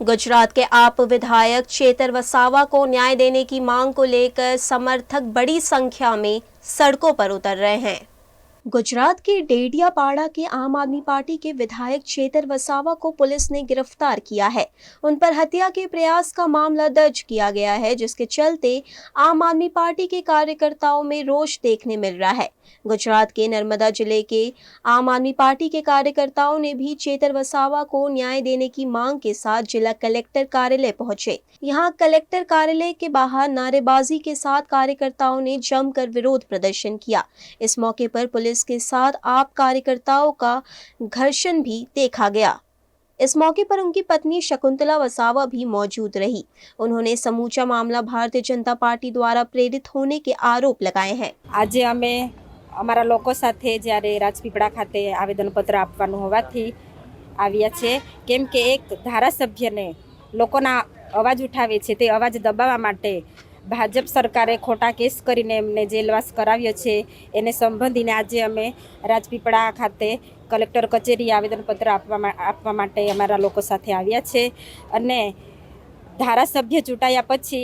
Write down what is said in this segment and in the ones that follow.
गुजरात के आप विधायक चेतर वसावा को न्याय देने की मांग को लेकर समर्थक बड़ी संख्या में सड़कों पर उतर रहे हैं। गुजरात के डेडियापाड़ा के आम आदमी पार्टी के विधायक चेतर वसावा को पुलिस ने गिरफ्तार किया है। उन पर हत्या के प्रयास का मामला दर्ज किया गया है, जिसके चलते आम आदमी पार्टी के कार्यकर्ताओं में रोष देखने मिल रहा है। गुजरात के नर्मदा जिले के आम आदमी पार्टी के कार्यकर्ताओं ने भी चेतर वसावा को न्याय देने की मांग के साथ जिला कलेक्टर कार्यालय पहुंचे। यहां कलेक्टर कार्यालय के बाहर नारेबाजी के साथ कार्यकर्ताओं ने जमकर विरोध प्रदर्शन किया। इस मौके पर पुलिस के साथ आप कार्यकर्ताओं का घर्षण भी देखा गया। इस मौके पर उनकी पत्नी शकुंतला वसावा भी मौजूद रही। उन्होंने समूचा मामला भारतीय जनता पार्टी द्वारा प्रेरित होने के आरोप लगाए हैं। आज अमे अमरा लोको साथे ज्यारे राजपीपळा खाते आवेदनपत्र आपवानुं होवाथी आव्या छे, केम के एक धारासभ्यने लोकोना अवाज उठावे छे ते अवाज दबाववा माटे भाजप सरकारे खोटा केस करीने एमने जेलवास कराव्यो छे। एने संबंधीने આજે અમે રાજપીપળા ખાતે કલેક્ટર કચેરી આવેદનપત્ર આપવા માટે અમારા લોકો સાથે આવ્યા છે અને ધારાસભ્ય ચૂંટાયા પછી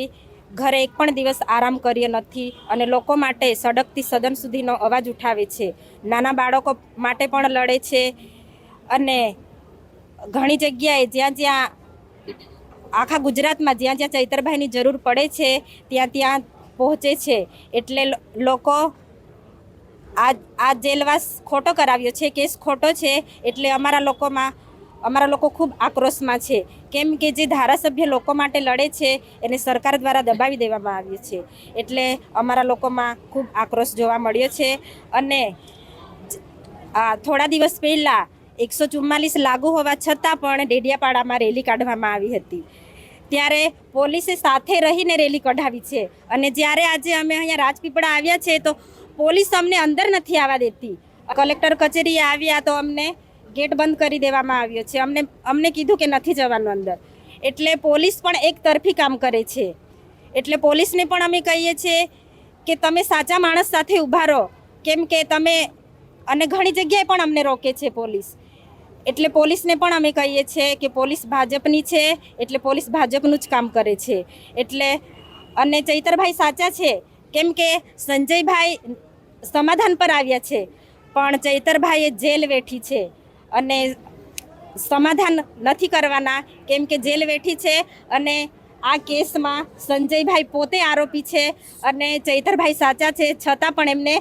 ઘરે એક પણ દિવસ આરામ કર્યો નથી અને લોકો માટે સડકથી સદન સુધીનો અવાજ ઉઠાવે છે, નાના બાળકો માટે પણ લડે છે અને ઘણી જગ્યાએ જ્યાં જ્યાં આખા ગુજરાતમાં જ્યાં જ્યાં ચૈતરભાઈની જરૂર પડે છે ત્યાં ત્યાં પહોંચે છે। એટલે લોકો આ જેલવાસ ખોટો કરાવ્યો છે, કેસ ખોટો છે, એટલે અમારા લોકો ખૂબ આક્રોશમાં છે, કેમ કે જે ધારાસભ્ય લોકો માટે લડે છે એને સરકાર દ્વારા દબાવી દેવામાં આવ્યો છે। એટલે અમારા લોકોમાં ખૂબ આક્રોશ જોવા મળ્યો છે અને થોડા દિવસ પહેલાં 144 લાગુ હોવા છતાં પણ ડેડિયાપાડામાં રેલી કાઢવામાં આવી હતી, ત્યારે પોલીસે સાથે રહીને રેલી કઢાવી છે અને જ્યારે આજે અમે અહીંયા રાજપીપળા આવ્યા છે તો પોલીસ અમને અંદર નથી આવવા દેતી। કલેક્ટર કચેરીએ આવ્યા તો અમને गेट बंद करी देवामां आव्यो छे, अमने कीधुं के नथी जवानुं अंदर। एटले पोलीस पण एक तरफी काम करे छे। एटले पोलीसने पण अमे कहीए छे के तमे साचा माणस साथे उभा रहो, केम के तमे अने घणी जग्याए पण अमने रोके छे पोलीस। एटले पोलीसने पण अमे कहीए छे के पोलीस भाजपनी छे, एटले पोलीस भाजपनुं ज काम करे छे। एटले अने चैतरभाई साचा छे, केम के संजयभाई समाधान पर आव्या छे पण चैतरभाईए जेल वेठी छे અને સમાધાન નથી કરવાના, કેમ કે જેલ વેઠી છે અને આ કેસમાં સંજયભાઈ પોતે આરોપી છે અને ચૈતરભાઈ સાચા છે, છતાં પણ એમને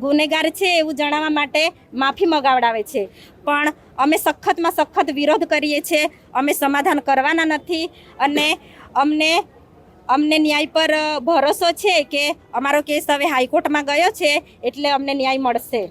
ગુનેગાર છે એવું જણાવવા માટે માફી મગાવડાવે છે। પણ અમે સખતમાં સખત વિરોધ કરીએ છીએ, અમે સમાધાન કરવાના નથી અને અમને ન્યાય પર ભરોસો છે કે અમારો કેસ હવે હાઈકોર્ટમાં ગયો છે એટલે અમને ન્યાય મળશે।